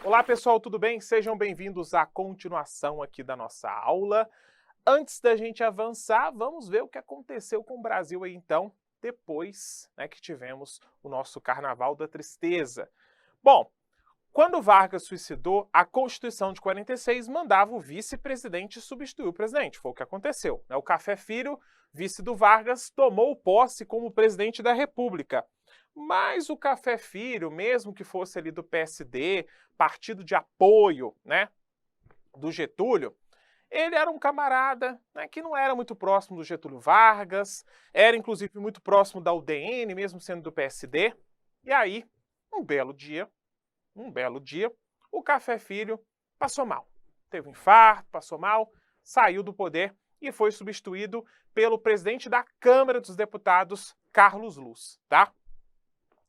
Olá pessoal, tudo bem? Sejam bem-vindos à continuação aqui da nossa aula. Antes da gente avançar, vamos ver o que aconteceu com o Brasil aí então, depois, que tivemos o nosso Carnaval da Tristeza. Bom, quando Vargas suicidou, a Constituição de 46 mandava o vice-presidente substituir o presidente. Foi o que aconteceu, né? O Café Filho, vice do Vargas, tomou posse como presidente da República. Mas o Café Filho, mesmo que fosse ali do PSD, partido de apoio, do Getúlio, ele era um camarada, que não era muito próximo do Getúlio Vargas, era inclusive muito próximo da UDN, mesmo sendo do PSD. E aí, um belo dia, o Café Filho passou mal. Teve um infarto, passou mal, saiu do poder e foi substituído pelo presidente da Câmara dos Deputados, Carlos Luz, tá?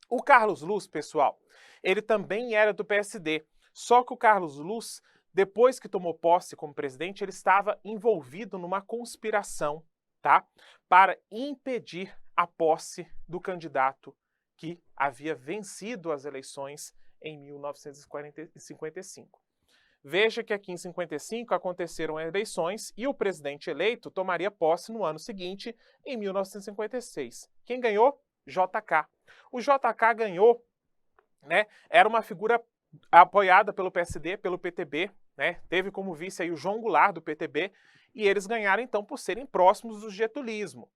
O Carlos Luz, pessoal, ele também era do PSD, só que o Carlos Luz, depois que tomou posse como presidente, ele estava envolvido numa conspiração, tá? Para impedir a posse do candidato que havia vencido as eleições em 1955. Veja que aqui em 55 aconteceram eleições e o presidente eleito tomaria posse no ano seguinte, em 1956. Quem ganhou? JK. O JK ganhou, era uma figura apoiada pelo PSD, pelo PTB, teve como vice aí o João Goulart do PTB, e eles ganharam então por serem próximos do getulismo,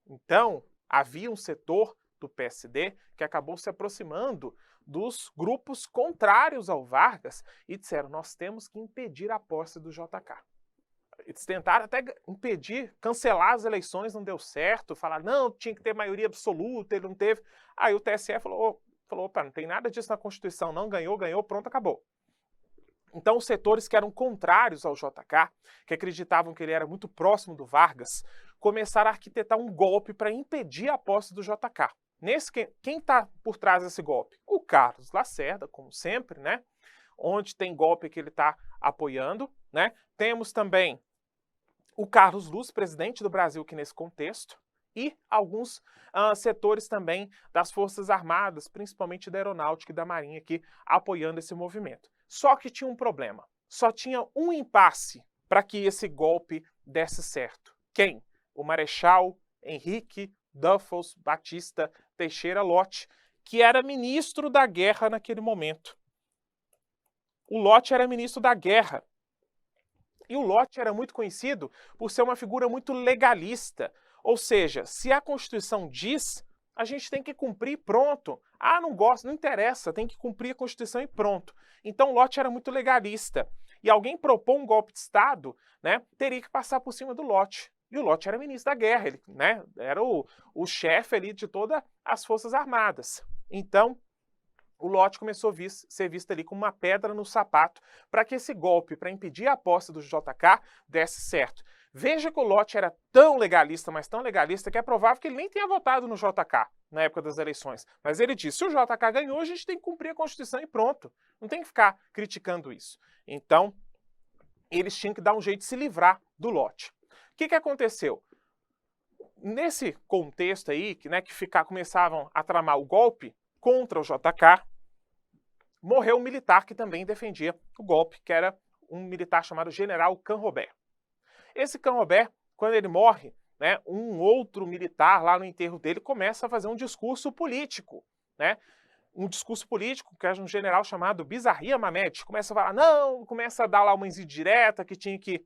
Então, havia um setor do PSD que acabou se aproximando dos grupos contrários ao Vargas e disseram: nós temos que impedir a posse do JK. Eles tentaram até impedir, cancelar as eleições, não deu certo, falaram, não, tinha que ter maioria absoluta, ele não teve. Aí o TSE falou, opa, não tem nada disso na Constituição, não, ganhou, pronto, acabou. Então os setores que eram contrários ao JK, que acreditavam que ele era muito próximo do Vargas, começaram a arquitetar um golpe para impedir a posse do JK. Quem está por trás desse golpe? O Carlos Lacerda, como sempre, onde tem golpe que ele está apoiando, Temos também o Carlos Luz, presidente do Brasil aqui nesse contexto, e alguns setores também das Forças Armadas, principalmente da Aeronáutica e da Marinha aqui, apoiando esse movimento. Só que tinha um problema, só tinha um impasse para que esse golpe desse certo. Quem? O Marechal Henrique Duffels Batista Teixeira Lott, que era ministro da Guerra naquele momento. O Lott era ministro da Guerra. E o Lott era muito conhecido por ser uma figura muito legalista. Ou seja, se a Constituição diz, a gente tem que cumprir e pronto. Ah, não gosto, não interessa, tem que cumprir a Constituição e pronto. Então o Lott era muito legalista. E alguém propor um golpe de Estado, teria que passar por cima do Lott. E o Lott era ministro da Guerra, ele, era o chefe ali de todas as Forças Armadas. Então, o Lott começou a ser visto ali como uma pedra no sapato para que esse golpe, para impedir a posse do JK, desse certo. Veja que o Lott era tão legalista, mas tão legalista, que é provável que ele nem tenha votado no JK na época das eleições. Mas ele disse, se o JK ganhou, a gente tem que cumprir a Constituição e pronto. Não tem que ficar criticando isso. Então, eles tinham que dar um jeito de se livrar do Lott. O que aconteceu? Nesse contexto aí, que começavam a tramar o golpe contra o JK, morreu um militar que também defendia o golpe, que era um militar chamado General Canrobert. Esse Canrobert, quando ele morre, um outro militar lá no enterro dele começa a fazer um discurso político, um discurso político que era um general chamado Bizarria Mamed, começa a falar, não, começa a dar lá uma indireta que tinha que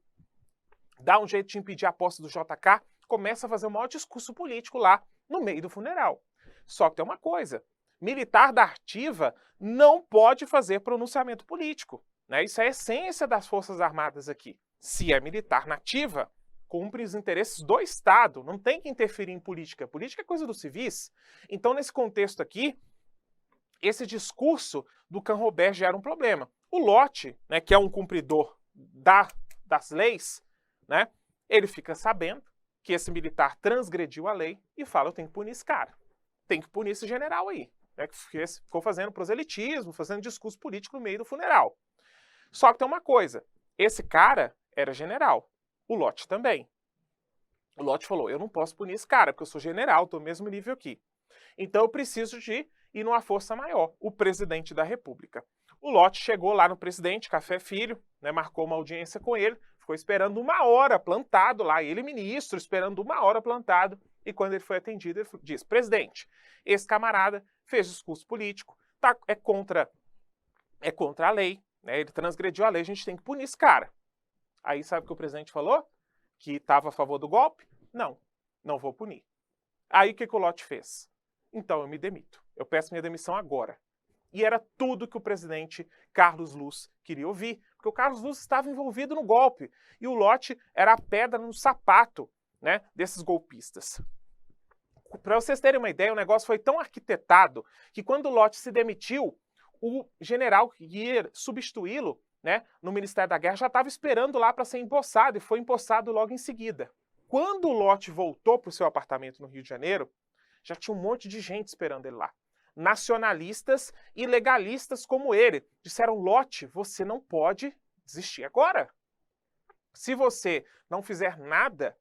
dar um jeito de impedir a posse do JK, começa a fazer um maior discurso político lá no meio do funeral. Só que tem uma coisa, militar da ativa não pode fazer pronunciamento político. Isso é a essência das Forças Armadas aqui. Se é militar nativa, cumpre os interesses do Estado, não tem que interferir em política. Política é coisa dos civis. Então, nesse contexto aqui, esse discurso do Canrobert gera um problema. O Lott, que é um cumpridor das leis, ele fica sabendo que esse militar transgrediu a lei e fala, eu tenho que punir esse cara. Tem que punir esse general aí. Que ficou fazendo proselitismo, fazendo discurso político no meio do funeral. Só que tem uma coisa, esse cara era general, o Lott também. O Lott falou, eu não posso punir esse cara, porque eu sou general, estou no mesmo nível aqui. Então eu preciso de ir numa força maior, o presidente da República. O Lott chegou lá no presidente, Café Filho, né, marcou uma audiência com ele, ficou esperando 1 hora plantado lá, ele ministro, esperando 1 hora plantado, e quando ele foi atendido, ele disse: presidente, esse camarada fez discurso político, é contra a lei, né, ele transgrediu a lei, a gente tem que punir esse cara. Aí sabe o que o presidente falou? Que estava a favor do golpe? Não vou punir. Aí o que o Lott fez? Então eu me demito, eu peço minha demissão agora. E era tudo que o presidente Carlos Luz queria ouvir, porque o Carlos Luz estava envolvido no golpe, e o Lott era a pedra no sapato, né, desses golpistas. Para vocês terem uma ideia, o negócio foi tão arquitetado que quando o Lott se demitiu, o general que ia substituí-lo, né, no Ministério da Guerra já estava esperando lá para ser empossado, e foi empossado logo em seguida. Quando o Lott voltou para o seu apartamento no Rio de Janeiro, já tinha um monte de gente esperando ele lá. Nacionalistas e legalistas como ele disseram: Lott, você não pode desistir agora. Se você não fizer nada,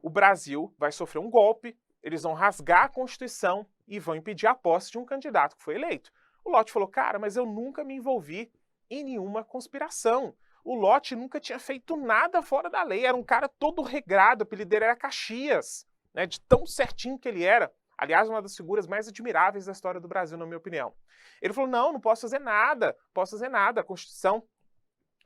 o Brasil vai sofrer um golpe, eles vão rasgar a Constituição e vão impedir a posse de um candidato que foi eleito. O Lott falou: cara, mas eu nunca me envolvi em nenhuma conspiração. O Lott nunca tinha feito nada fora da lei, era um cara todo regrado, o apelido dele era Caxias, né, de tão certinho que ele era. Aliás, uma das figuras mais admiráveis da história do Brasil, na minha opinião. Ele falou: não posso fazer nada, a Constituição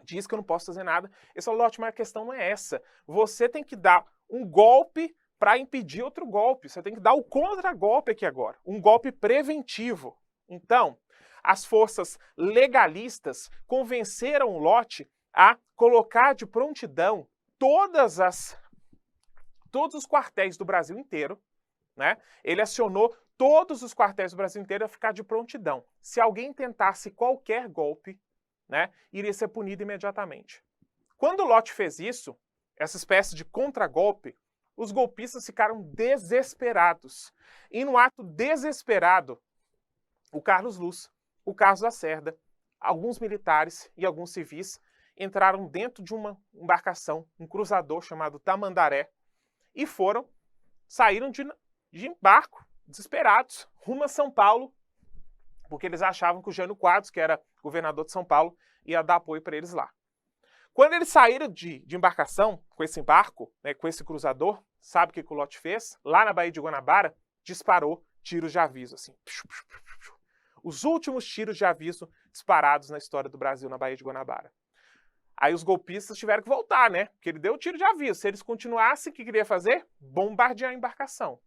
diz que eu não posso fazer nada. Ele falou: Lott, mas a questão não é essa. Você tem que dar um golpe para impedir outro golpe. Você tem que dar o contra-golpe aqui agora, um golpe preventivo. Então, as forças legalistas convenceram o Lott a colocar de prontidão todos os quartéis do Brasil inteiro, né? Ele acionou todos os quartéis do Brasil inteiro a ficar de prontidão. Se alguém tentasse qualquer golpe, né, iria ser punido imediatamente. Quando o Lott fez isso, essa espécie de contragolpe, os golpistas ficaram desesperados. E no ato desesperado, o Carlos Luz, o Carlos Lacerda, alguns militares e alguns civis entraram dentro de uma embarcação, um cruzador chamado Tamandaré, e saíram de barco, desesperados, rumo a São Paulo, porque eles achavam que o Jânio Quadros, que era governador de São Paulo, ia dar apoio para eles lá. Quando eles saíram de embarcação com esse barco, né, com esse cruzador, sabe o que o Lott fez? Lá na Baía de Guanabara, disparou tiros de aviso, assim. Os últimos tiros de aviso disparados na história do Brasil na Baía de Guanabara. Aí os golpistas tiveram que voltar, né? Porque ele deu o tiro de aviso. Se eles continuassem, o que queria fazer? Bombardear a embarcação.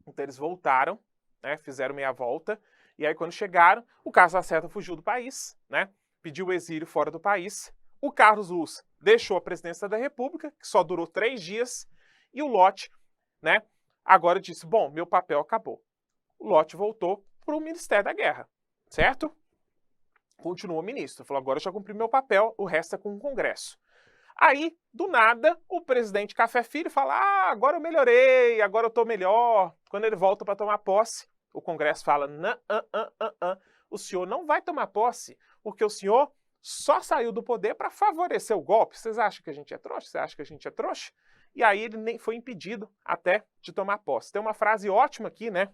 Então eles voltaram, né? Fizeram meia volta. E aí quando chegaram, o Carlos Lacerda fugiu do país, né? Pediu o exílio fora do país. O Carlos Luz deixou a presidência da República, que só durou 3 dias. E o Lott, né? Agora disse: bom, meu papel acabou. O Lott voltou para o Ministério da Guerra, certo? Continuou ministro. Falou: agora eu já cumpri meu papel, o resto é com o Congresso. Aí, do nada, o presidente Café Filho fala: agora eu melhorei, agora eu tô melhor. Quando ele volta para tomar posse, o Congresso fala: o senhor não vai tomar posse, porque o senhor só saiu do poder para favorecer o golpe. Vocês acham que a gente é trouxa? Você acha que a gente é trouxa? E aí ele nem foi impedido até de tomar posse. Tem uma frase ótima aqui, né?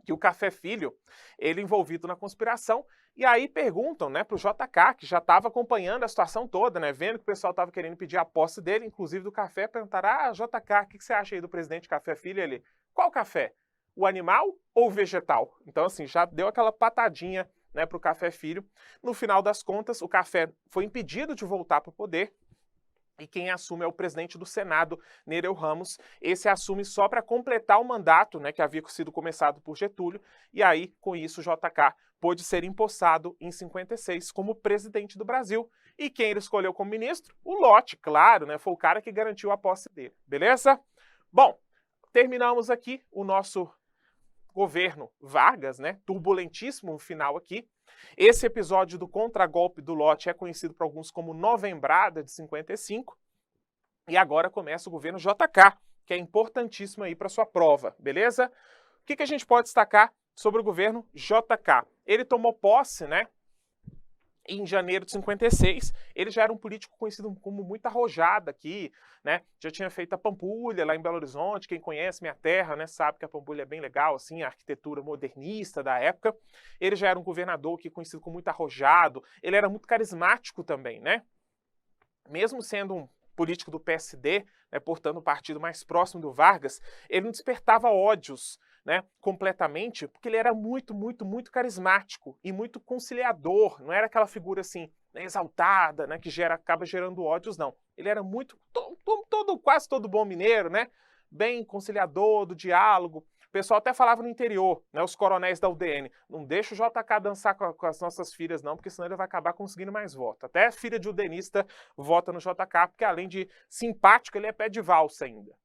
Que o Café Filho, ele envolvido na conspiração, e aí perguntam, né, pro JK, que já estava acompanhando a situação toda, né, vendo que o pessoal estava querendo pedir a posse dele, inclusive do Café, perguntaram: JK, o que você acha aí do presidente Café Filho? Ele: qual café? O animal ou o vegetal? Então, assim, já deu aquela patadinha, né, pro Café Filho. No final das contas, o Café foi impedido de voltar para o poder, e quem assume é o presidente do Senado, Nereu Ramos. Esse assume só para completar o mandato, né, que havia sido começado por Getúlio, e aí, com isso, o JK pôde ser empossado em 56 como presidente do Brasil. E quem ele escolheu como ministro? O Lott, claro, né, foi o cara que garantiu a posse dele, beleza? Bom, terminamos aqui o nosso governo Vargas, né, turbulentíssimo no final aqui. Esse episódio do contragolpe do Lott é conhecido por alguns como Novembrada de 55. E agora começa o governo JK, que é importantíssimo aí para sua prova, beleza? O que a gente pode destacar sobre o governo JK? Ele tomou posse, né, em janeiro de 56, ele já era um político conhecido como muito arrojado aqui, né? Já tinha feito a Pampulha lá em Belo Horizonte. Quem conhece minha terra, né, sabe que a Pampulha é bem legal, assim, a arquitetura modernista da época. Ele já era um governador aqui conhecido como muito arrojado. Ele era muito carismático também, né? Mesmo sendo um político do PSD, né, portanto, o partido mais próximo do Vargas, ele não despertava ódios, né, completamente, porque ele era muito carismático e muito conciliador. Não era aquela figura assim, né, exaltada, né, que acaba gerando ódios, não. Ele era muito, quase todo bom mineiro, né, bem conciliador, do diálogo. O pessoal até falava no interior, né, os coronéis da UDN, não deixa o JK dançar com as nossas filhas não, porque senão ele vai acabar conseguindo mais votos. Até filha de udenista vota no JK, porque além de simpático, ele é pé de valsa ainda.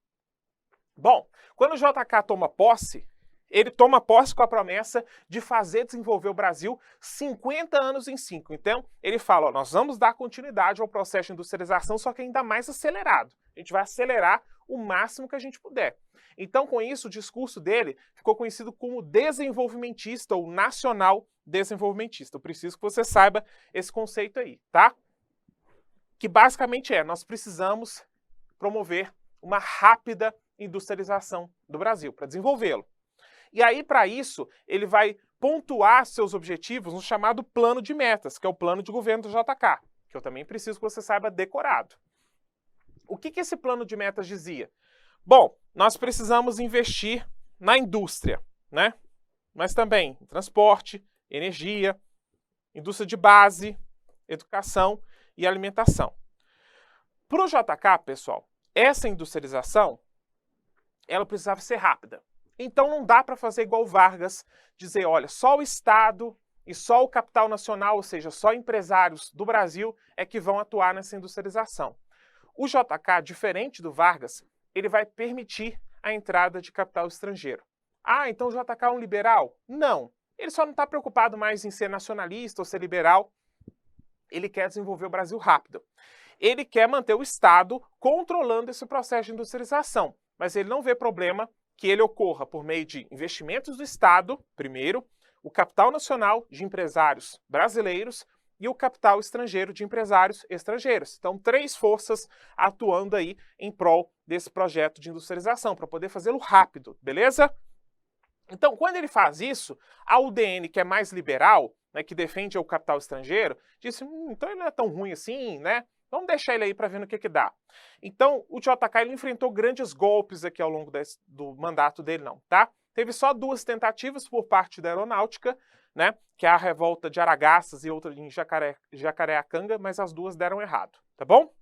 Bom, quando o JK toma posse, ele toma posse com a promessa de fazer desenvolver o Brasil 50 anos em 5. Então, ele fala, ó, nós vamos dar continuidade ao processo de industrialização, só que ainda mais acelerado. A gente vai acelerar o máximo que a gente puder. Então, com isso, o discurso dele ficou conhecido como desenvolvimentista ou nacional desenvolvimentista. Eu preciso que você saiba esse conceito aí, tá? Que basicamente nós precisamos promover uma rápida industrialização do Brasil, para desenvolvê-lo. E aí, para isso, ele vai pontuar seus objetivos no chamado plano de metas, que é o plano de governo do JK, que eu também preciso que você saiba decorado. O que esse plano de metas dizia? Bom, nós precisamos investir na indústria, né? Mas também em transporte, energia, indústria de base, educação e alimentação. Para o JK, pessoal, essa industrialização, ela precisava ser rápida. Então não dá para fazer igual o Vargas, dizer, olha, só o Estado e só o capital nacional, ou seja, só empresários do Brasil é que vão atuar nessa industrialização. O JK, diferente do Vargas, ele vai permitir a entrada de capital estrangeiro. Ah, então o JK é um liberal? Não. Ele só não está preocupado mais em ser nacionalista ou ser liberal. Ele quer desenvolver o Brasil rápido. Ele quer manter o Estado controlando esse processo de industrialização, mas ele não vê problema que ele ocorra por meio de investimentos do Estado, primeiro, o capital nacional de empresários brasileiros e o capital estrangeiro de empresários estrangeiros. Então, 3 forças atuando aí em prol desse projeto de industrialização, para poder fazê-lo rápido, beleza? Então, quando ele faz isso, a UDN, que é mais liberal, né, que defende o capital estrangeiro, disse, então ele não é tão ruim assim, né? Vamos deixar ele aí para ver no que dá. Então, o JK ele enfrentou grandes golpes aqui ao longo do mandato dele, não, tá? Teve só 2 tentativas por parte da aeronáutica, né? Que é a revolta de Aragaças e outra em Jacareacanga, mas as 2 deram errado, tá bom?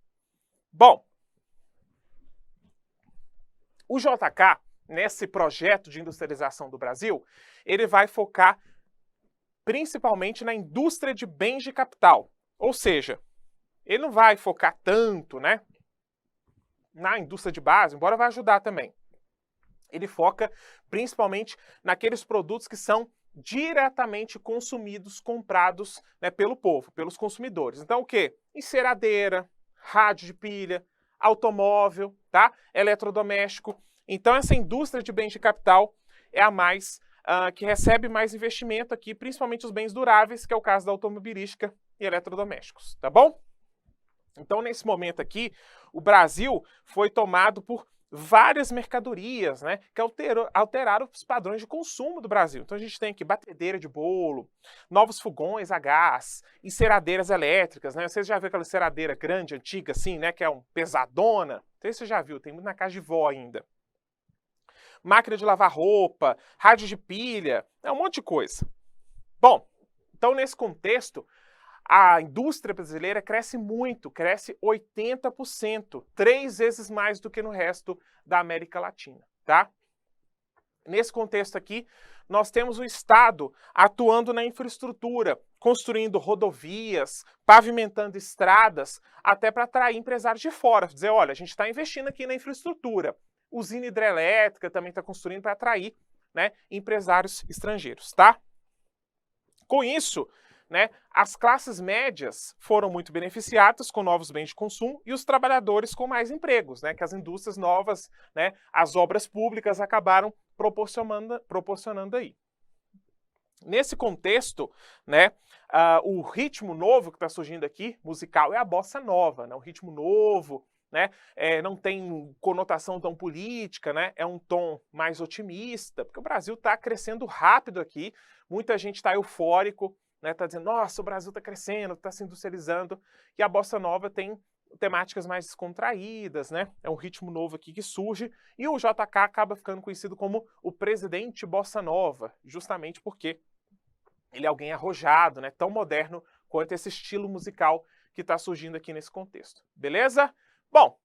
Bom, o JK, nesse projeto de industrialização do Brasil, ele vai focar principalmente na indústria de bens de capital, ou seja, ele não vai focar tanto, né, na indústria de base, embora vá ajudar também. Ele foca principalmente naqueles produtos que são diretamente consumidos, comprados, né, pelo povo, pelos consumidores. Então o quê? Enceradeira, rádio de pilha, automóvel, tá? Eletrodoméstico. Então essa indústria de bens de capital é a mais que recebe mais investimento aqui, principalmente os bens duráveis, que é o caso da automobilística e eletrodomésticos, tá bom? Então, nesse momento aqui, o Brasil foi tomado por várias mercadorias, né, que alteraram os padrões de consumo do Brasil. Então, a gente tem aqui batedeira de bolo, novos fogões a gás, enceradeiras elétricas, né? Vocês já viram aquela enceradeira grande, antiga, assim, né, que é pesadona? Não sei se você já viu, tem muito na casa de vó ainda. Máquina de lavar roupa, rádio de pilha, um monte de coisa. Bom, então, nesse contexto, a indústria brasileira cresce muito, cresce 80%, 3 vezes mais do que no resto da América Latina, tá? Nesse contexto aqui, nós temos o Estado atuando na infraestrutura, construindo rodovias, pavimentando estradas, até para atrair empresários de fora. Dizer, olha, a gente está investindo aqui na infraestrutura. Usina hidrelétrica também está construindo para atrair, né, empresários estrangeiros, tá? Com isso, né, as classes médias foram muito beneficiadas com novos bens de consumo e os trabalhadores com mais empregos, né, que as indústrias novas, né, as obras públicas acabaram proporcionando aí. Nesse contexto, né, o ritmo novo que está surgindo aqui, musical, é a bossa nova, né, um ritmo novo, né, não tem conotação tão política, né, é um tom mais otimista, porque o Brasil está crescendo rápido aqui, muita gente está eufórico, né, está dizendo, nossa, o Brasil está crescendo, está se industrializando, e a bossa nova tem temáticas mais descontraídas, né, é um ritmo novo aqui que surge, e o JK acaba ficando conhecido como o presidente bossa nova, justamente porque ele é alguém arrojado, né, tão moderno quanto esse estilo musical que está surgindo aqui nesse contexto. Beleza? Bom,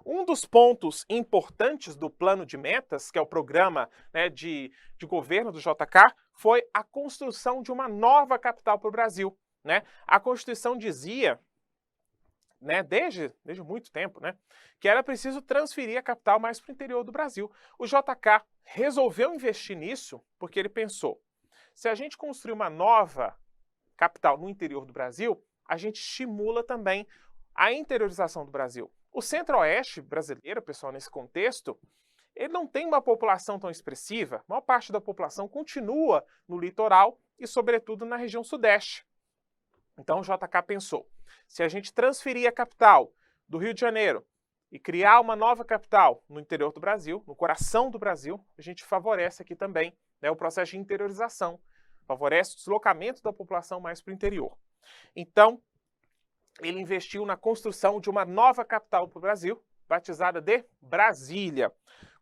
um dos pontos importantes do plano de metas, que é o programa, né, de governo do JK, foi a construção de uma nova capital para o Brasil. Né? A Constituição dizia, né, desde muito tempo, né, que era preciso transferir a capital mais para o interior do Brasil. O JK resolveu investir nisso porque ele pensou, se a gente construir uma nova capital no interior do Brasil, a gente estimula também a interiorização do Brasil. O centro-oeste brasileiro, pessoal, nesse contexto, ele não tem uma população tão expressiva, a maior parte da população continua no litoral e, sobretudo, na região sudeste. Então o JK pensou, se a gente transferir a capital do Rio de Janeiro e criar uma nova capital no interior do Brasil, no coração do Brasil, a gente favorece aqui também, né, o processo de interiorização, favorece o deslocamento da população mais para o interior. Então, ele investiu na construção de uma nova capital para o Brasil, batizada de Brasília.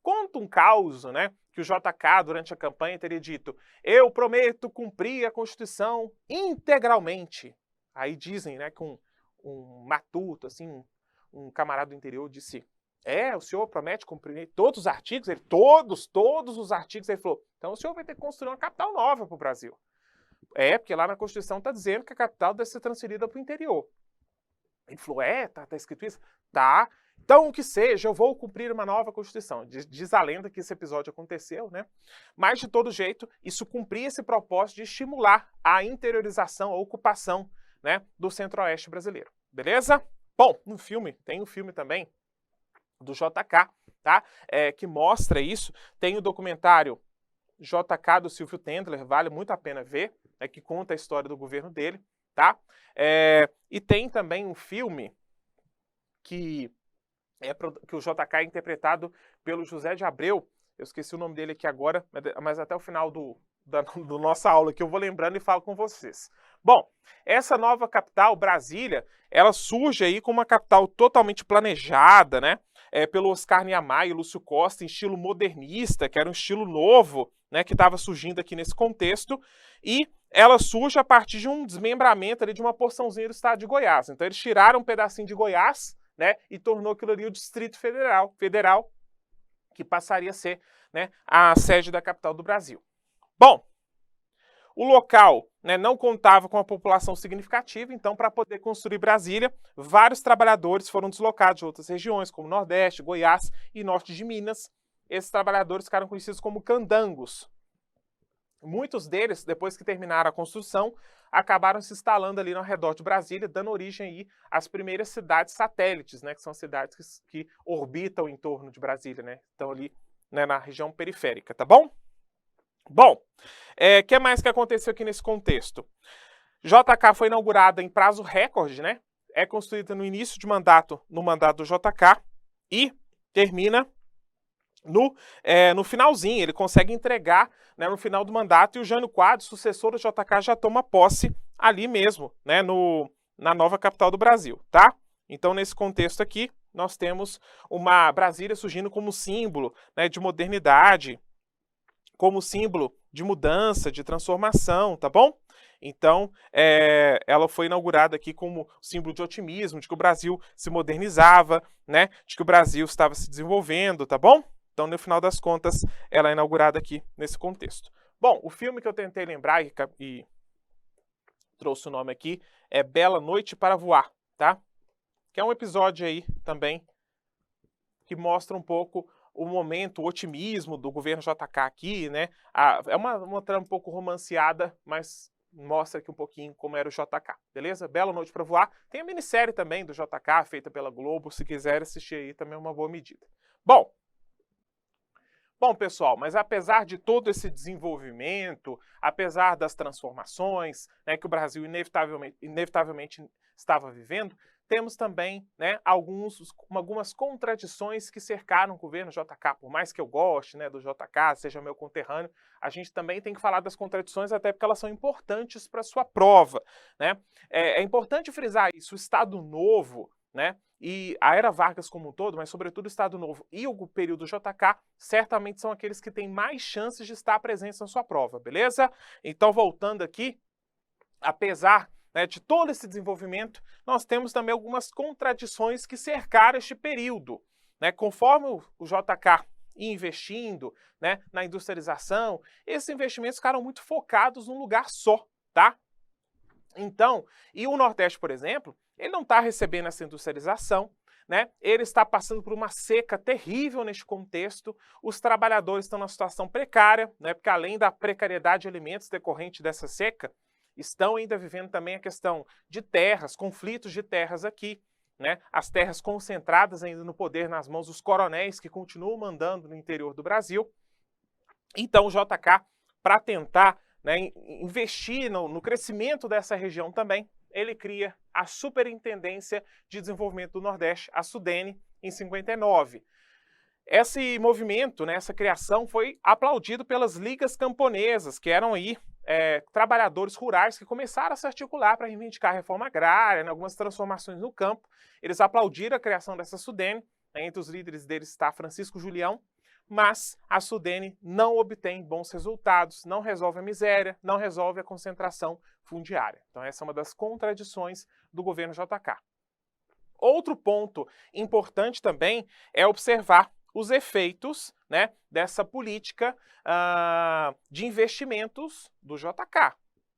Conta um caos, né, que o JK, durante a campanha, teria dito, eu prometo cumprir a Constituição integralmente. Aí dizem, né, que um matuto, assim, um camarada do interior disse, o senhor promete cumprir todos os artigos? Ele, todos os artigos. Ele falou, então o senhor vai ter que construir uma capital nova para o Brasil. Porque lá na Constituição está dizendo que a capital deve ser transferida para o interior. Ele falou, tá escrito isso? Tá. Então, o que seja, eu vou cumprir uma nova Constituição. Diz a lenda que esse episódio aconteceu, né? Mas, de todo jeito, isso cumpria esse propósito de estimular a interiorização, a ocupação, né, do centro-oeste brasileiro. Beleza? Bom, tem um filme também do JK, tá? Que mostra isso. Tem o documentário JK do Silvio Tendler, vale muito a pena ver, que conta a história do governo dele, tá? E tem também um filme que o JK é interpretado pelo José de Abreu, eu esqueci o nome dele aqui agora, mas até o final da nossa aula que eu vou lembrando e falo com vocês. Bom, essa nova capital, Brasília, ela surge aí como uma capital totalmente planejada, né? Pelo Oscar Niemeyer e Lúcio Costa, em estilo modernista, que era um estilo novo, né, que estava surgindo aqui nesse contexto, e ela surge a partir de um desmembramento ali de uma porçãozinha do estado de Goiás. Então eles tiraram um pedacinho de Goiás, né, e tornou aquilo ali o Distrito Federal, que passaria a ser, né, a sede da capital do Brasil. Bom, o local, né, não contava com uma população significativa, então para poder construir Brasília, vários trabalhadores foram deslocados de outras regiões, como Nordeste, Goiás e Norte de Minas. Esses trabalhadores ficaram conhecidos como candangos. Muitos deles, depois que terminaram a construção, acabaram se instalando ali ao redor de Brasília, dando origem aí às primeiras cidades satélites, né, que são cidades que orbitam em torno de Brasília, né, estão ali, né, na região periférica, tá bom? Bom, o que mais que aconteceu aqui nesse contexto? JK foi inaugurada em prazo recorde, né, é construída no início de mandato, no mandato do JK, e termina no finalzinho, ele consegue entregar, né, no final do mandato, e o Jânio Quadros, sucessor do JK, já toma posse ali mesmo, né, na nova capital do Brasil, tá? Então, nesse contexto aqui, nós temos uma Brasília surgindo como símbolo, né, de modernidade, como símbolo de mudança, de transformação, tá bom? Então, ela foi inaugurada aqui como símbolo de otimismo, de que o Brasil se modernizava, né, de que o Brasil estava se desenvolvendo, tá bom? Então, no final das contas, ela é inaugurada aqui nesse contexto. Bom, o filme que eu tentei lembrar e trouxe o nome aqui é Bela Noite para Voar, tá? Que é um episódio aí também que mostra um pouco o momento, o otimismo do governo JK aqui, né? É uma trama um pouco romanceada, mas mostra aqui um pouquinho como era o JK, beleza? Bela Noite para Voar. Tem a minissérie também do JK, feita pela Globo, se quiser assistir aí também é uma boa medida. Bom, Bom, pessoal, mas apesar de todo esse desenvolvimento, apesar das transformações, né, que o Brasil inevitavelmente estava vivendo, temos também, né, algumas contradições que cercaram o governo JK. Por mais que eu goste, né, do JK, seja meu conterrâneo, a gente também tem que falar das contradições, até porque elas são importantes para a sua prova, né? É importante frisar isso, o Estado Novo, né, e a era Vargas como um todo, mas sobretudo o Estado Novo e o período JK, certamente são aqueles que têm mais chances de estar presentes na sua prova, beleza? Então, voltando aqui, apesar, né, de todo esse desenvolvimento, nós temos também algumas contradições que cercaram este período, né? Conforme o JK ia investindo, né, na industrialização, esses investimentos ficaram muito focados num lugar só, tá? Então, e o Nordeste, por exemplo, ele não está recebendo essa industrialização, né? Ele está passando por uma seca terrível neste contexto, os trabalhadores estão numa situação precária, né? Porque além da precariedade de alimentos decorrente dessa seca, estão ainda vivendo também a questão de terras, conflitos de terras aqui, né? As terras concentradas ainda no poder nas mãos dos coronéis que continuam mandando no interior do Brasil. Então o JK, para tentar, né, investir no crescimento dessa região também, ele cria a Superintendência de Desenvolvimento do Nordeste, a SUDENE, em 59. Esse movimento, né, essa criação foi aplaudido pelas ligas camponesas, que eram aí trabalhadores rurais que começaram a se articular para reivindicar a reforma agrária, né, algumas transformações no campo. Eles aplaudiram a criação dessa SUDENE, né, entre os líderes deles está Francisco Julião, mas a SUDENE não obtém bons resultados, não resolve a miséria, não resolve a concentração fundiária. Então essa é uma das contradições do governo JK. Outro ponto importante também é observar os efeitos, né, dessa política de investimentos do JK.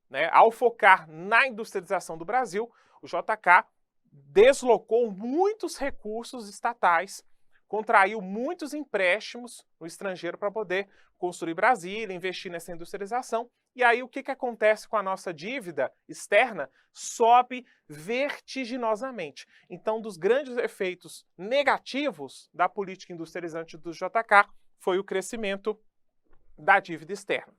Né? Ao focar na industrialização do Brasil, o JK deslocou muitos recursos estatais, contraiu muitos empréstimos no estrangeiro para poder construir Brasília, investir nessa industrialização. E aí o que acontece com a nossa dívida externa? Sobe vertiginosamente. Então, dos grandes efeitos negativos da política industrializante do JK foi o crescimento da dívida externa.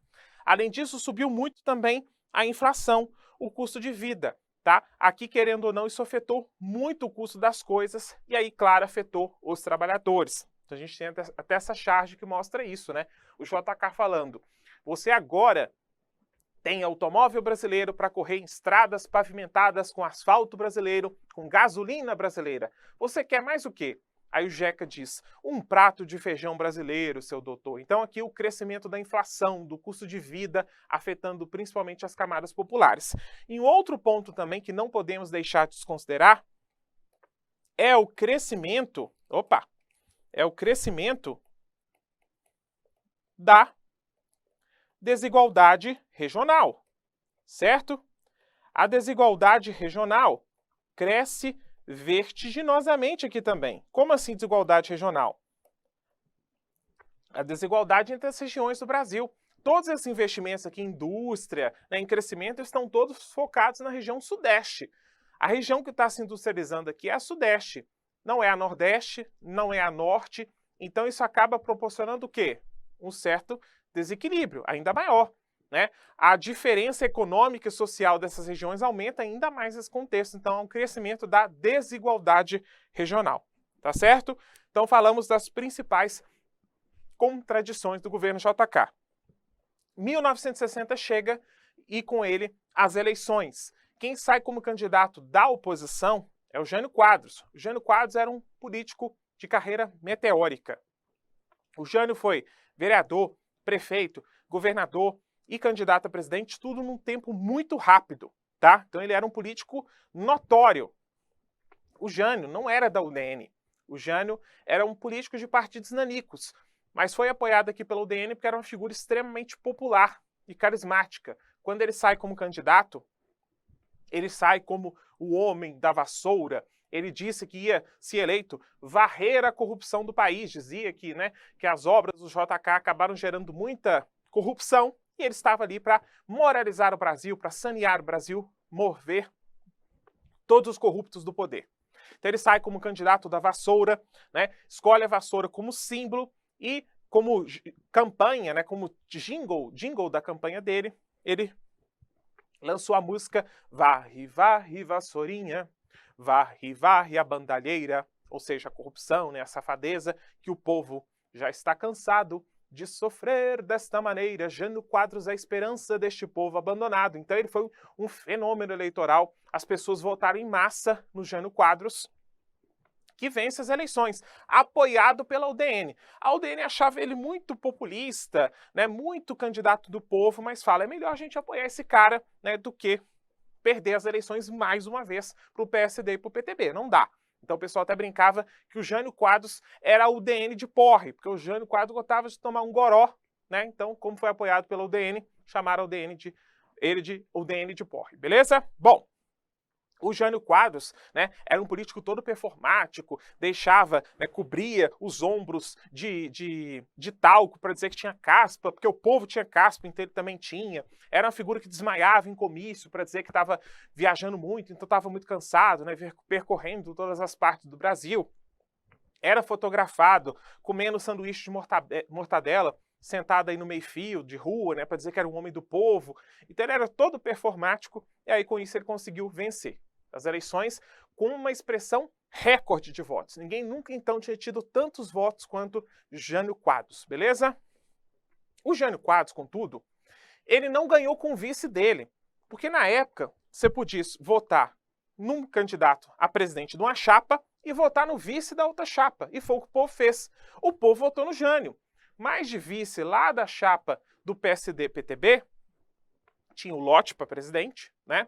Além disso, subiu muito também a inflação, o custo de vida. Tá? Aqui, querendo ou não, isso afetou muito o custo das coisas e aí, claro, afetou os trabalhadores. Então a gente tem até essa charge que mostra isso, né? O JK falando, você agora tem automóvel brasileiro para correr em estradas pavimentadas com asfalto brasileiro, com gasolina brasileira. Você quer mais o quê? Aí o Jeca diz, um prato de feijão brasileiro, seu doutor. Então aqui o crescimento da inflação, do custo de vida, afetando principalmente as camadas populares. E um outro ponto também que não podemos deixar de desconsiderar é o crescimento, da desigualdade regional, certo? A desigualdade regional cresce vertiginosamente aqui também. Como assim desigualdade regional? A desigualdade entre as regiões do Brasil. Todos esses investimentos aqui em indústria, né, em crescimento, estão todos focados na região sudeste. A região que está se industrializando aqui é a sudeste. Não é a nordeste, não é a norte. Então isso acaba proporcionando o quê? Um certo desequilíbrio, ainda maior. Né? A diferença econômica e social dessas regiões aumenta ainda mais nesse contexto. Então, é um crescimento da desigualdade regional. Tá certo? Então, falamos das principais contradições do governo JK. 1960 chega e, com ele, as eleições. Quem sai como candidato da oposição é o Jânio Quadros. O Jânio Quadros era um político de carreira meteórica. O Jânio foi vereador, prefeito, governador e candidato a presidente, tudo num tempo muito rápido, tá? Então ele era um político notório. O Jânio não era da UDN. O Jânio era um político de partidos nanicos, mas foi apoiado aqui pela UDN porque era uma figura extremamente popular e carismática. Quando ele sai como candidato, ele sai como o homem da vassoura. Ele disse que ia, se eleito, varrer a corrupção do país. Dizia que, né, que as obras do JK acabaram gerando muita corrupção e ele estava ali para moralizar o Brasil, para sanear o Brasil, mover todos os corruptos do poder. Então ele sai como candidato da vassoura, né, escolhe a vassoura como símbolo e como campanha, né, como jingle da campanha dele, ele lançou a música Varre, varre, vassourinha, varre, varre a bandalheira, ou seja, a corrupção, né, a safadeza, que o povo já está cansado de sofrer desta maneira. Jânio Quadros é a esperança deste povo abandonado. Então ele foi um fenômeno eleitoral. As pessoas votaram em massa no Jânio Quadros, que vence as eleições, apoiado pela UDN. A UDN achava ele muito populista, né, muito candidato do povo, mas fala, é melhor a gente apoiar esse cara, né, do que perder as eleições mais uma vez para o PSD e para o PTB. Não dá. Então o pessoal até brincava que o Jânio Quadros era a UDN de porre, porque o Jânio Quadros gostava de tomar um goró, né? Então, como foi apoiado pela UDN, chamaram ele de UDN de porre, beleza? Bom, o Jânio Quadros, né, era um político todo performático, deixava, né, cobria os ombros de talco para dizer que tinha caspa, porque o povo tinha caspa, então ele também tinha. Era uma figura que desmaiava em comício para dizer que estava viajando muito, então estava muito cansado, né, percorrendo todas as partes do Brasil. Era fotografado comendo sanduíche de mortadela, sentado aí no meio-fio de rua, né, para dizer que era um homem do povo. Então ele era todo performático e aí com isso ele conseguiu vencer as eleições com uma expressão recorde de votos. Ninguém nunca então tinha tido tantos votos quanto Jânio Quadros, beleza? O Jânio Quadros, contudo, ele não ganhou com o vice dele, porque na época você podia votar num candidato a presidente de uma chapa e votar no vice da outra chapa, e foi o que o povo fez. O povo votou no Jânio, mas de vice lá da chapa do PSD-PTB, tinha o Lott para presidente, né?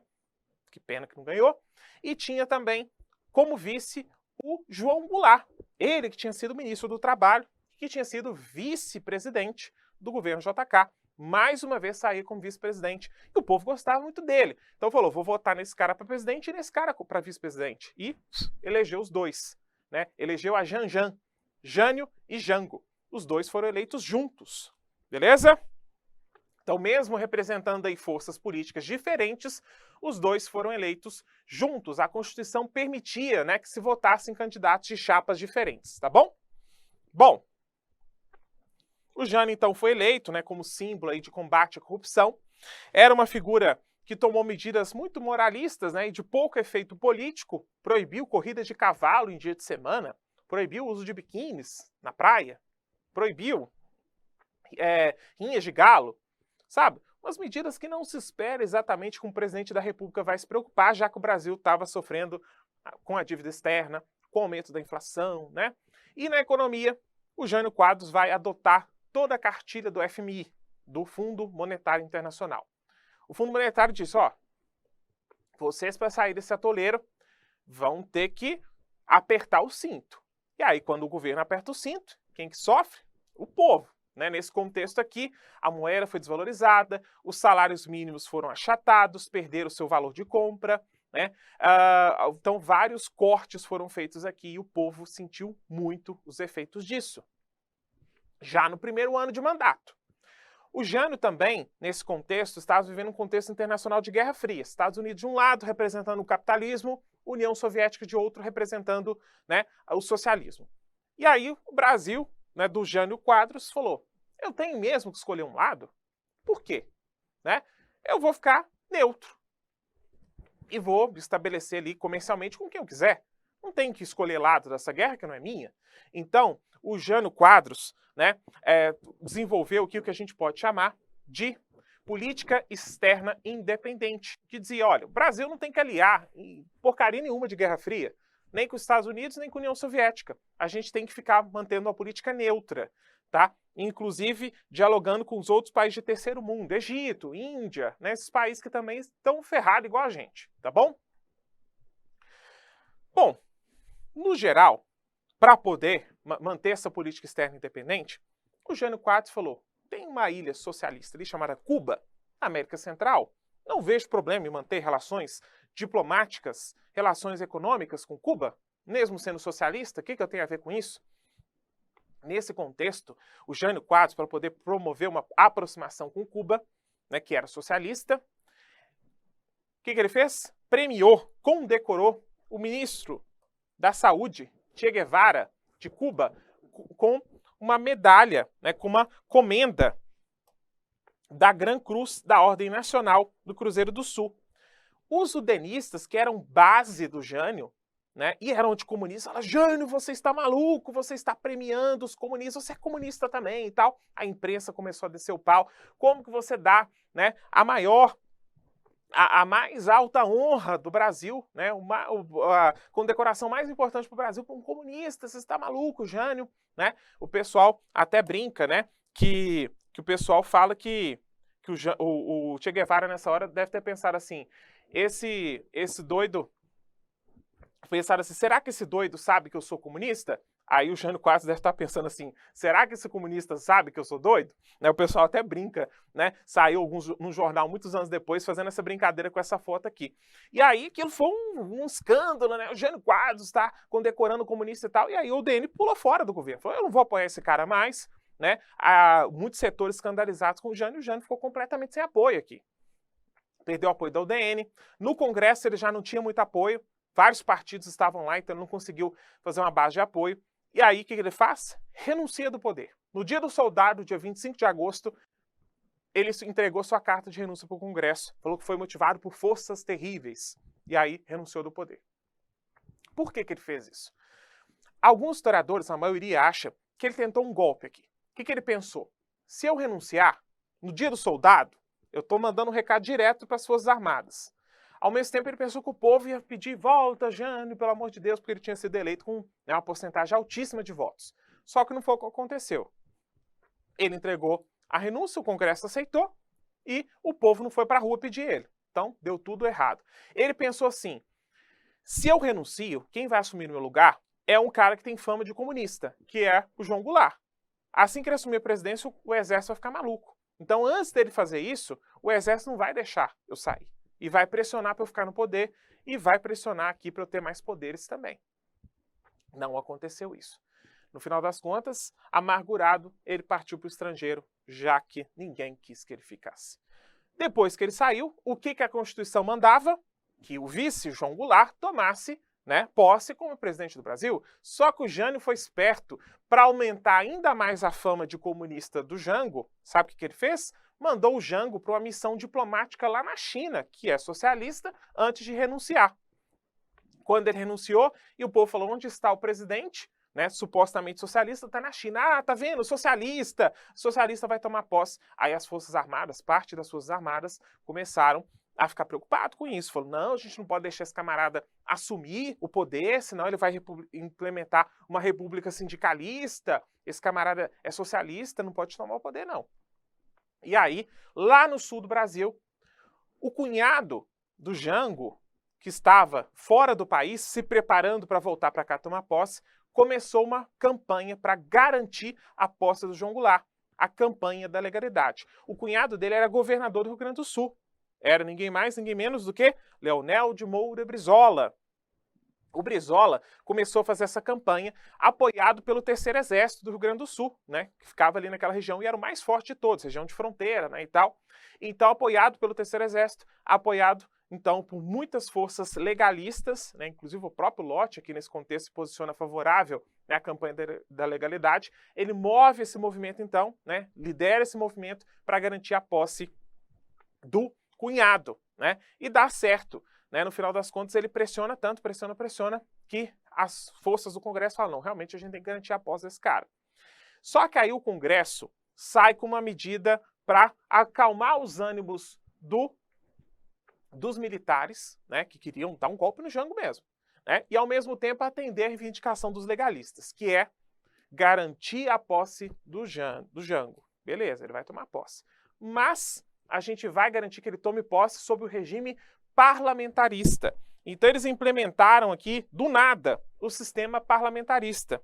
Que pena que não ganhou, e tinha também como vice o João Goulart, ele que tinha sido ministro do Trabalho, que tinha sido vice-presidente do governo JK, mais uma vez sair como vice-presidente, e o povo gostava muito dele. Então falou, vou votar nesse cara para presidente e nesse cara para vice-presidente. E elegeu os dois, né? Elegeu a Janjan, Jânio e Jango. Os dois foram eleitos juntos, beleza? Então, mesmo representando aí forças políticas diferentes, os dois foram eleitos juntos. A Constituição permitia, né, que se votassem candidatos de chapas diferentes, tá bom? Bom, o Jânio, então, foi eleito, né, como símbolo aí de combate à corrupção. Era uma figura que tomou medidas muito moralistas, né, e de pouco efeito político, proibiu corrida de cavalo em dia de semana, proibiu o uso de biquínis na praia, proibiu rinhas de galo, sabe? Umas medidas que não se espera exatamente que o presidente da República vai se preocupar, já que o Brasil estava sofrendo com a dívida externa, com o aumento da inflação, né? E na economia, o Jânio Quadros vai adotar toda a cartilha do FMI, do Fundo Monetário Internacional. O Fundo Monetário disse, ó, vocês para sair desse atoleiro vão ter que apertar o cinto. E aí, quando o governo aperta o cinto, quem que sofre? O povo. Né? Nesse contexto aqui, a moeda foi desvalorizada, os salários mínimos foram achatados, perderam seu valor de compra, né? Então vários cortes foram feitos aqui e o povo sentiu muito os efeitos disso. Já no primeiro ano de mandato. O Jânio também, nesse contexto, estava vivendo um contexto internacional de Guerra Fria. Estados Unidos de um lado representando o capitalismo, União Soviética de outro representando, né, o socialismo. E aí o Brasil, né, do Jânio Quadros, falou, eu tenho mesmo que escolher um lado? Por quê? Né? Eu vou ficar neutro. E vou estabelecer ali comercialmente com quem eu quiser. Não tenho que escolher lado dessa guerra, que não é minha. Então, o Jânio Quadros, né, desenvolveu o que a gente pode chamar de política externa independente, que dizia, olha, o Brasil não tem que aliar em porcaria nenhuma de Guerra Fria, nem com os Estados Unidos, nem com a União Soviética. A gente tem que ficar mantendo uma política neutra, tá? Inclusive dialogando com os outros países de terceiro mundo, Egito, Índia, né? Esses países que também estão ferrados igual a gente, tá bom? Bom, no geral, para poder manter essa política externa independente, o Jânio Quadros falou, tem uma ilha socialista ali chamada Cuba, na América Central, não vejo problema em manter relações diplomáticas, relações econômicas com Cuba, mesmo sendo socialista, o que eu tenho a ver com isso? Nesse contexto, o Jânio Quadros, para poder promover uma aproximação com Cuba, né, que era socialista, o que ele fez? Premiou, condecorou o ministro da Saúde, Che Guevara, de Cuba, com uma medalha, né, com uma comenda da Gran Cruz da Ordem Nacional do Cruzeiro do Sul. Os udenistas, que eram base do Jânio, né, e eram anticomunistas, falaram: Jânio, você está maluco, você está premiando os comunistas, você é comunista também e tal. A imprensa começou a descer o pau. Como que você dá, né, a mais alta honra do Brasil, né, a condecoração mais importante para o Brasil para um comunista? Você está maluco, Jânio? Né? O pessoal até brinca, né, que o pessoal fala que o Che Guevara nessa hora deve ter pensado assim: esse doido, pensaram assim, será que esse doido sabe que eu sou comunista? Aí o Jânio Quadros deve estar pensando assim, será que esse comunista sabe que eu sou doido? Né, o pessoal até brinca, né? Saiu num jornal muitos anos depois fazendo essa brincadeira com essa foto aqui. E aí aquilo foi um escândalo, né? O Jânio Quadros está condecorando o comunista e tal. E aí o UDN pulou fora do governo. Falou: eu não vou apoiar esse cara mais, né? Há muitos setores escandalizados com o Jânio ficou completamente sem apoio aqui. Perdeu o apoio da UDN. No Congresso ele já não tinha muito apoio. Vários partidos estavam lá, então ele não conseguiu fazer uma base de apoio. E aí, o que ele faz? Renuncia do poder. No dia do soldado, dia 25 de agosto, ele entregou sua carta de renúncia para o Congresso. Falou que foi motivado por forças terríveis. E aí, renunciou do poder. Por que ele fez isso? Alguns historiadores, a maioria, acha que ele tentou um golpe aqui. O que ele pensou? Se eu renunciar, no dia do soldado, eu estou mandando um recado direto para as Forças Armadas. Ao mesmo tempo, ele pensou que o povo ia pedir: volta, Jânio, pelo amor de Deus, porque ele tinha sido eleito com, né, uma porcentagem altíssima de votos. Só que não foi o que aconteceu. Ele entregou a renúncia, o Congresso aceitou e o povo não foi para a rua pedir ele. Então, deu tudo errado. Ele pensou assim: se eu renuncio, quem vai assumir no meu lugar é um cara que tem fama de comunista, que é o João Goulart. Assim que ele assumir a presidência, o exército vai ficar maluco. Então, antes dele fazer isso, o exército não vai deixar eu sair. E vai pressionar para eu ficar no poder e vai pressionar aqui para eu ter mais poderes também. Não aconteceu isso. No final das contas, amargurado, ele partiu para o estrangeiro, já que ninguém quis que ele ficasse. Depois que ele saiu, o que a Constituição mandava? Que o vice, João Goulart, tomasse, né, posse como presidente do Brasil. Só que o Jânio foi esperto. Para aumentar ainda mais a fama de comunista do Jango, sabe o que ele fez? Mandou o Jango para uma missão diplomática lá na China, que é socialista, antes de renunciar. Quando ele renunciou, e o povo falou: onde está o presidente? Né, supostamente socialista, está na China. Ah, tá vendo? Socialista vai tomar posse. Aí as Forças Armadas, parte das Forças Armadas, começaram a ficar preocupado com isso. Falou: não, a gente não pode deixar esse camarada assumir o poder, senão ele vai implementar uma república sindicalista. Esse camarada é socialista, não pode tomar o poder, não. E aí, lá no sul do Brasil, o cunhado do Jango, que estava fora do país, se preparando para voltar para cá tomar posse, começou uma campanha para garantir a posse do João Goulart, a campanha da legalidade. O cunhado dele era governador do Rio Grande do Sul. Era ninguém mais, ninguém menos do que Leonel de Moura Brizola. O Brizola começou a fazer essa campanha apoiado pelo Terceiro Exército do Rio Grande do Sul, né, que ficava ali naquela região e era o mais forte de todos, região de fronteira, né, e tal. Então, apoiado pelo Terceiro Exército, apoiado, então, por muitas forças legalistas, né, inclusive o próprio Lott, aqui nesse contexto, se posiciona favorável, né, à campanha da legalidade. Ele move esse movimento, então, né, lidera esse movimento para garantir a posse do cunhado, né, e dá certo. Né, no final das contas, ele pressiona tanto, pressiona, que as forças do Congresso falam: não, realmente a gente tem que garantir a posse desse cara. Só que aí o Congresso sai com uma medida para acalmar os ânimos dos militares, né, que queriam dar um golpe no Jango mesmo, né, e ao mesmo tempo atender a reivindicação dos legalistas, que é garantir a posse do Jango. Beleza, ele vai tomar posse. Mas a gente vai garantir que ele tome posse sob o regime parlamentarista. Então eles implementaram aqui, do nada, o sistema parlamentarista.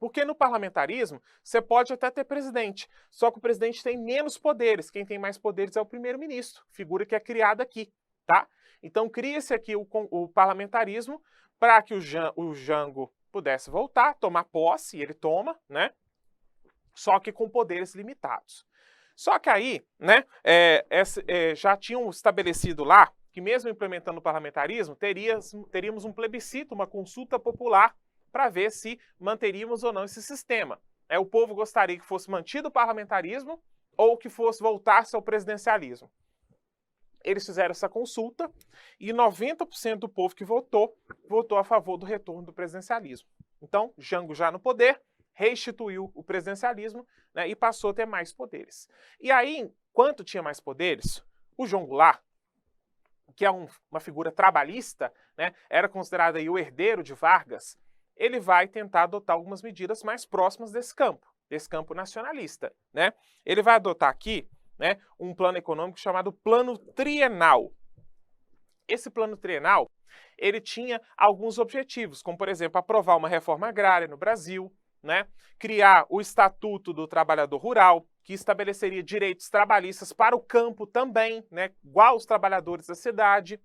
Porque no parlamentarismo, você pode até ter presidente, só que o presidente tem menos poderes. Quem tem mais poderes é o primeiro-ministro, figura que é criada aqui, tá? Então cria-se aqui o parlamentarismo para que o Jango pudesse voltar, tomar posse, e ele toma, né? Só que com poderes limitados. Só que aí, né, já tinham estabelecido lá que mesmo implementando o parlamentarismo, teríamos um plebiscito, uma consulta popular, para ver se manteríamos ou não esse sistema. O povo gostaria que fosse mantido o parlamentarismo ou que voltasse ao presidencialismo. Eles fizeram essa consulta e 90% do povo que votou a favor do retorno do presidencialismo. Então, Jango já no poder, restituiu o presidencialismo, né, e passou a ter mais poderes. E aí, enquanto tinha mais poderes, o João Goulart, que é uma figura trabalhista, né, era considerado aí o herdeiro de Vargas, ele vai tentar adotar algumas medidas mais próximas desse campo nacionalista, né? Ele vai adotar aqui, né, um plano econômico chamado Plano Trienal. Esse plano trienal, ele tinha alguns objetivos, como, por exemplo, aprovar uma reforma agrária no Brasil, né, criar o Estatuto do Trabalhador Rural, que estabeleceria direitos trabalhistas para o campo também, né, igual os trabalhadores da cidade,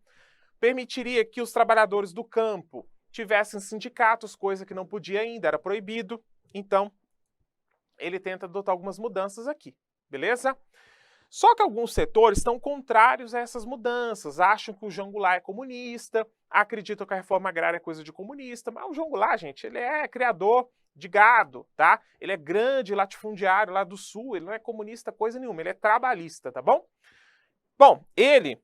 permitiria que os trabalhadores do campo tivessem sindicatos, coisa que não podia ainda, era proibido. Então, ele tenta adotar algumas mudanças aqui, beleza? Só que alguns setores estão contrários a essas mudanças, acham que o João Goulart é comunista, acreditam que a reforma agrária é coisa de comunista, mas o João Goulart, gente, ele é criador de gado, tá? Ele é grande latifundiário lá do sul, ele não é comunista coisa nenhuma, ele é trabalhista, tá bom? Bom, ele,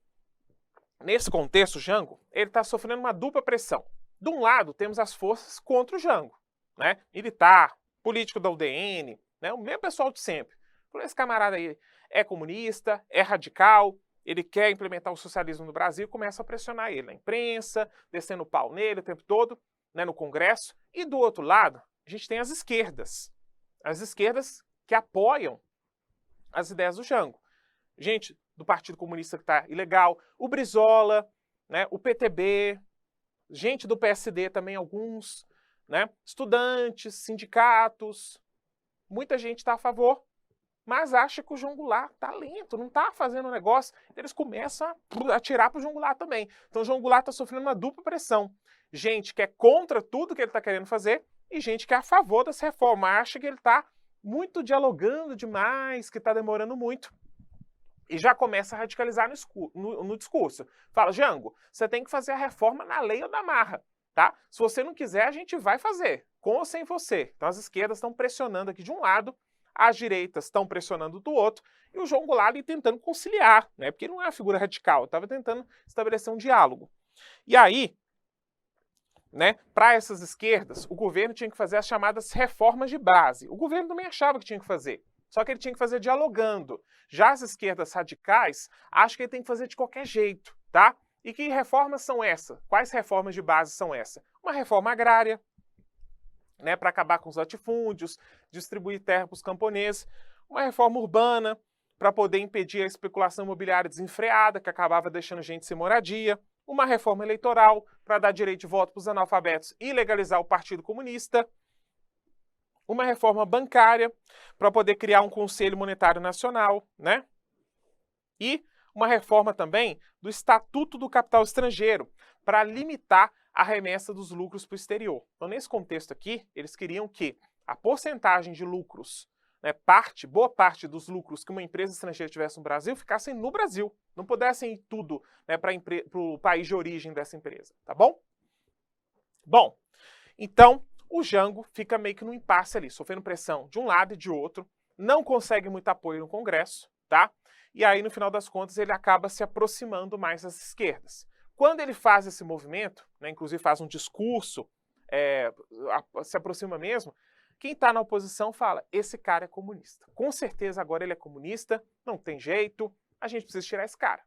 nesse contexto, Jango, ele está sofrendo uma dupla pressão. De um lado, temos as forças contra o Jango, né? Militar, político da UDN, né? O mesmo pessoal de sempre. Esse camarada aí é comunista, é radical, ele quer implementar o socialismo no Brasil, começa a pressionar ele na imprensa, descendo o pau nele o tempo todo, né, no Congresso. E do outro lado, a gente tem as esquerdas que apoiam as ideias do Jango. Gente do Partido Comunista que está ilegal, o Brizola, né, o PTB, gente do PSD também, alguns, né, estudantes, sindicatos, muita gente está a favor, mas acha que o João Goulart tá lento, não tá fazendo o negócio. Eles começam a atirar pro João Goulart também. Então o João Goulart tá sofrendo uma dupla pressão. Gente que é contra tudo que ele tá querendo fazer e gente que é a favor dessa reforma. Acha que ele tá muito demais, que tá demorando muito. E já começa a radicalizar no discurso. Fala, Jango, você tem que fazer a reforma na lei ou na marra, tá? Se você não quiser, a gente vai fazer, com ou sem você. Então as esquerdas estão pressionando aqui de um lado, as direitas estão pressionando do outro, e o João Goulart ali tentando conciliar, né? Porque ele não é uma figura radical, estava tentando estabelecer um diálogo. E aí, né, para essas esquerdas, o governo tinha que fazer as chamadas reformas de base. O governo também achava que tinha que fazer, só que ele tinha que fazer dialogando. Já as esquerdas radicais acham que ele tem que fazer de qualquer jeito, tá? E que reformas são essas? Quais reformas de base são essas? Uma reforma agrária, né, para acabar com os latifúndios, distribuir terra para os camponeses, uma reforma urbana para poder impedir a especulação imobiliária desenfreada, que acabava deixando gente sem moradia, uma reforma eleitoral para dar direito de voto para os analfabetos e legalizar o Partido Comunista, uma reforma bancária para poder criar um Conselho Monetário Nacional, né? E uma reforma também do Estatuto do Capital Estrangeiro para limitar a remessa dos lucros para o exterior. Então, nesse contexto aqui, eles queriam que a porcentagem de lucros, né, boa parte dos lucros que uma empresa estrangeira tivesse no Brasil, ficassem no Brasil. Não pudessem ir tudo, né, para o país de origem dessa empresa, tá bom? Bom, então o Jango fica meio que no impasse ali, sofrendo pressão de um lado e de outro, não consegue muito apoio no Congresso, tá? E aí, no final das contas, ele acaba se aproximando mais das esquerdas. Quando ele faz esse movimento, né, inclusive faz um discurso, se aproxima mesmo, quem está na oposição fala, esse cara é comunista. Com certeza agora ele é comunista, não tem jeito, a gente precisa tirar esse cara.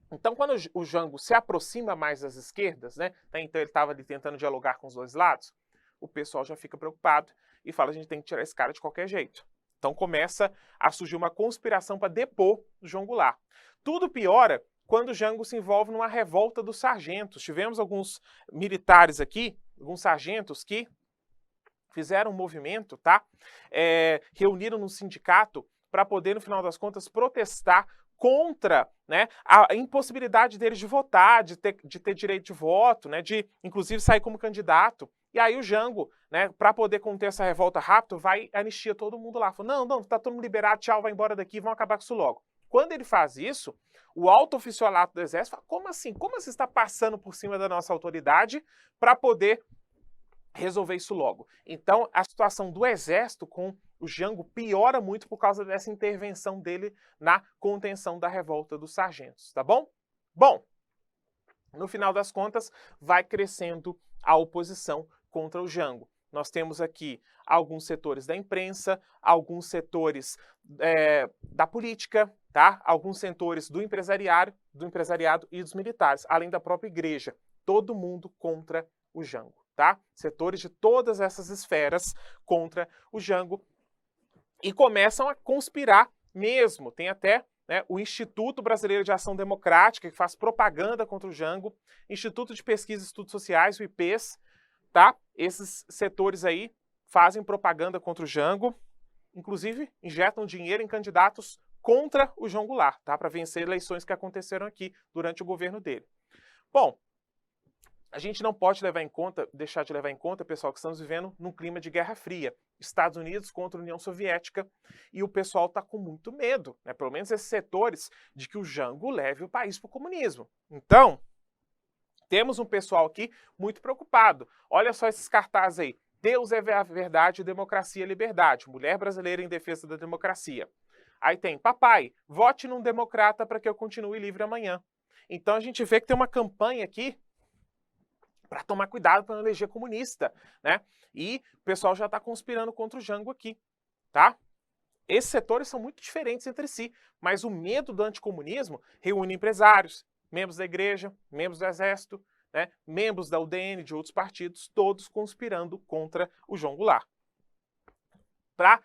Então, quando o Jango se aproxima mais das esquerdas, né, então ele estava ali tentando dialogar com os dois lados, o pessoal já fica preocupado e fala, a gente tem que tirar esse cara de qualquer jeito. Então começa a surgir uma conspiração para depor o João Goulart. Tudo piora quando o Jango se envolve numa revolta dos sargentos. Tivemos alguns militares aqui, alguns sargentos que fizeram um movimento, tá? Reuniram no sindicato para poder, no final das contas, protestar contra, né, a impossibilidade deles de votar, de ter direito de voto, né, de, inclusive, sair como candidato. E aí o Jango, né, para poder conter essa revolta rápido, vai anistia todo mundo lá. Fala, não, tá todo mundo liberado, tchau, vai embora daqui, vão acabar com isso logo. Quando ele faz isso, o alto oficialato do Exército fala, como assim? Como você está passando por cima da nossa autoridade para poder resolver isso logo. Então, a situação do exército com o Jango piora muito por causa dessa intervenção dele na contenção da revolta dos sargentos, tá bom? Bom, no final das contas, vai crescendo a oposição contra o Jango. Nós temos aqui alguns setores da imprensa, alguns setores da política, tá? Alguns setores do empresariado e dos militares, além da própria igreja. Todo mundo contra o Jango, tá? Setores de todas essas esferas contra o Jango e começam a conspirar mesmo. Tem até o Instituto Brasileiro de Ação Democrática, que faz propaganda contra o Jango, Instituto de Pesquisa e Estudos Sociais, o IPES, tá? Esses setores aí fazem propaganda contra o Jango, inclusive injetam dinheiro em candidatos contra o João Goulart, tá? Para vencer eleições que aconteceram aqui durante o governo dele. Bom, a gente não pode deixar de levar em conta, pessoal, que estamos vivendo num clima de Guerra Fria. Estados Unidos contra a União Soviética, e o pessoal está com muito medo, né? Pelo menos esses setores, de que o Jango leve o país para o comunismo. Então, temos um pessoal aqui muito preocupado. Olha só esses cartazes aí. Deus é a verdade, democracia e liberdade. Mulher brasileira em defesa da democracia. Aí tem, papai, vote num democrata para que eu continue livre amanhã. Então a gente vê que tem uma campanha aqui para tomar cuidado para não eleger comunista, né? E o pessoal já está conspirando contra o Jango aqui, tá? Esses setores são muito diferentes entre si, mas o medo do anticomunismo reúne empresários, membros da igreja, membros do exército, né, membros da UDN, de outros partidos, todos conspirando contra o João Goulart. Para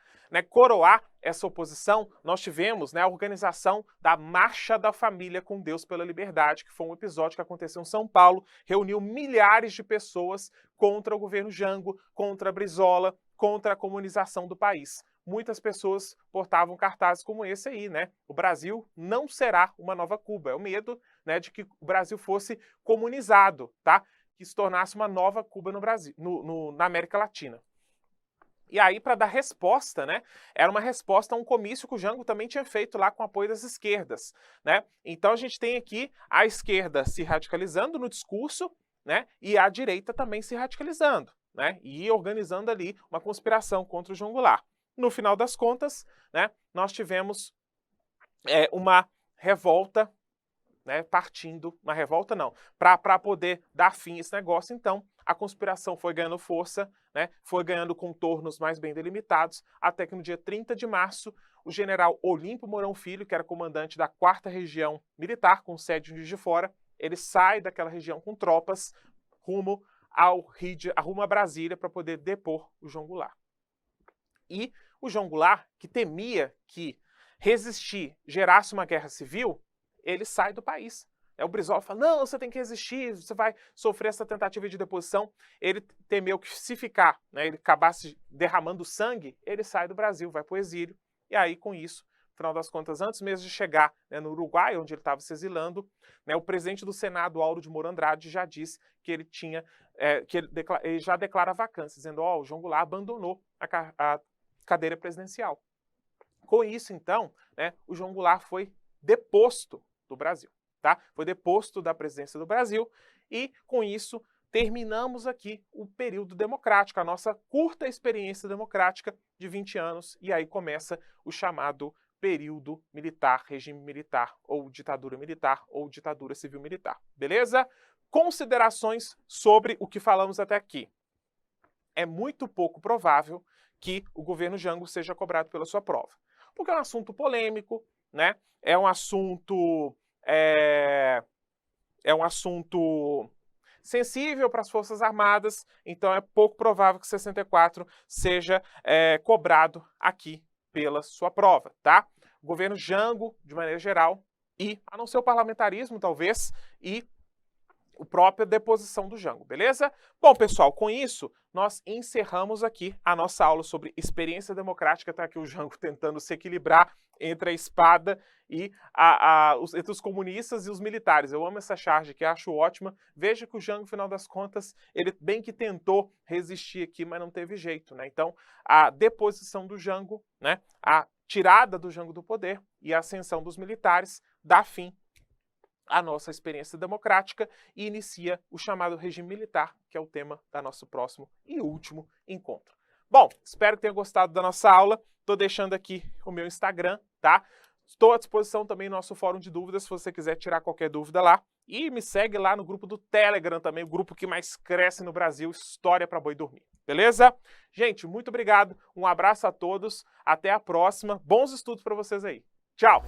coroar essa oposição, nós tivemos a organização da Marcha da Família com Deus pela Liberdade, que foi um episódio que aconteceu em São Paulo, reuniu milhares de pessoas contra o governo Jango, contra a Brizola, contra a comunização do país. Muitas pessoas portavam cartazes como esse aí, né? O Brasil não será uma nova Cuba. É o medo, né, de que o Brasil fosse comunizado, tá? Que se tornasse uma nova Cuba no Brasil, na América Latina. E aí, para dar resposta, né, era uma resposta a um comício que o Jango também tinha feito lá com apoio das esquerdas, né? Então a gente tem aqui a esquerda se radicalizando no discurso, né, e a direita também se radicalizando, né, e organizando ali uma conspiração contra o João Goulart. No final das contas, né, nós tivemos uma revolta, né, uma revolta não, para poder dar fim a esse negócio. Então, a conspiração foi ganhando força, né, foi ganhando contornos mais bem delimitados, até que no dia 30 de março, o general Olímpio Mourão Filho, que era comandante da 4ª Região Militar, com sede em Juiz de Fora, ele sai daquela região com tropas rumo a Brasília para poder depor o João Goulart. E o João Goulart, que temia que resistir gerasse uma guerra civil, ele sai do país. O Brizola fala, não, você tem que resistir, você vai sofrer essa tentativa de deposição. Ele temeu que se ficar, né, ele acabasse derramando sangue, ele sai do Brasil, vai para o exílio. E aí, com isso, no final das contas, antes mesmo de chegar, né, no Uruguai, onde ele estava se exilando, né, o presidente do Senado, Auro de Moura Andrade, já disse que ele tinha, ele já declara vacância, dizendo, o João Goulart abandonou a cadeira presidencial. Com isso, então, né, o João Goulart foi deposto do Brasil, tá? Foi deposto da presidência do Brasil e, com isso, terminamos aqui o período democrático, a nossa curta experiência democrática de 20 anos, e aí começa o chamado período militar, regime militar, ou ditadura civil-militar, beleza? Considerações sobre o que falamos até aqui. É muito pouco provável que o governo Jango seja cobrado pela sua prova, porque é um assunto polêmico, né? É um assunto sensível para as Forças Armadas, então é pouco provável que 64 seja cobrado aqui pela sua prova, tá? O governo Jango, de maneira geral, e a não ser o parlamentarismo, talvez, e a própria deposição do Jango, beleza? Bom, pessoal, com isso, nós encerramos aqui a nossa aula sobre experiência democrática. Tá aqui o Jango tentando se equilibrar entre a espada e entre os comunistas e os militares. Eu amo essa charge aqui, acho ótima. Veja que o Jango, no final das contas, ele bem que tentou resistir aqui, mas não teve jeito, né? Então, a deposição do Jango, né, a tirada do Jango do poder e a ascensão dos militares dá fim a nossa experiência democrática e inicia o chamado regime militar, que é o tema da nosso próximo e último encontro. Bom, espero que tenham gostado da nossa aula. Estou deixando aqui o meu Instagram, tá? Estou à disposição também no nosso fórum de dúvidas, se você quiser tirar qualquer dúvida lá. E me segue lá no grupo do Telegram também, o grupo que mais cresce no Brasil, História para Boi Dormir. Beleza? Gente, muito obrigado. Um abraço a todos. Até a próxima. Bons estudos para vocês aí. Tchau!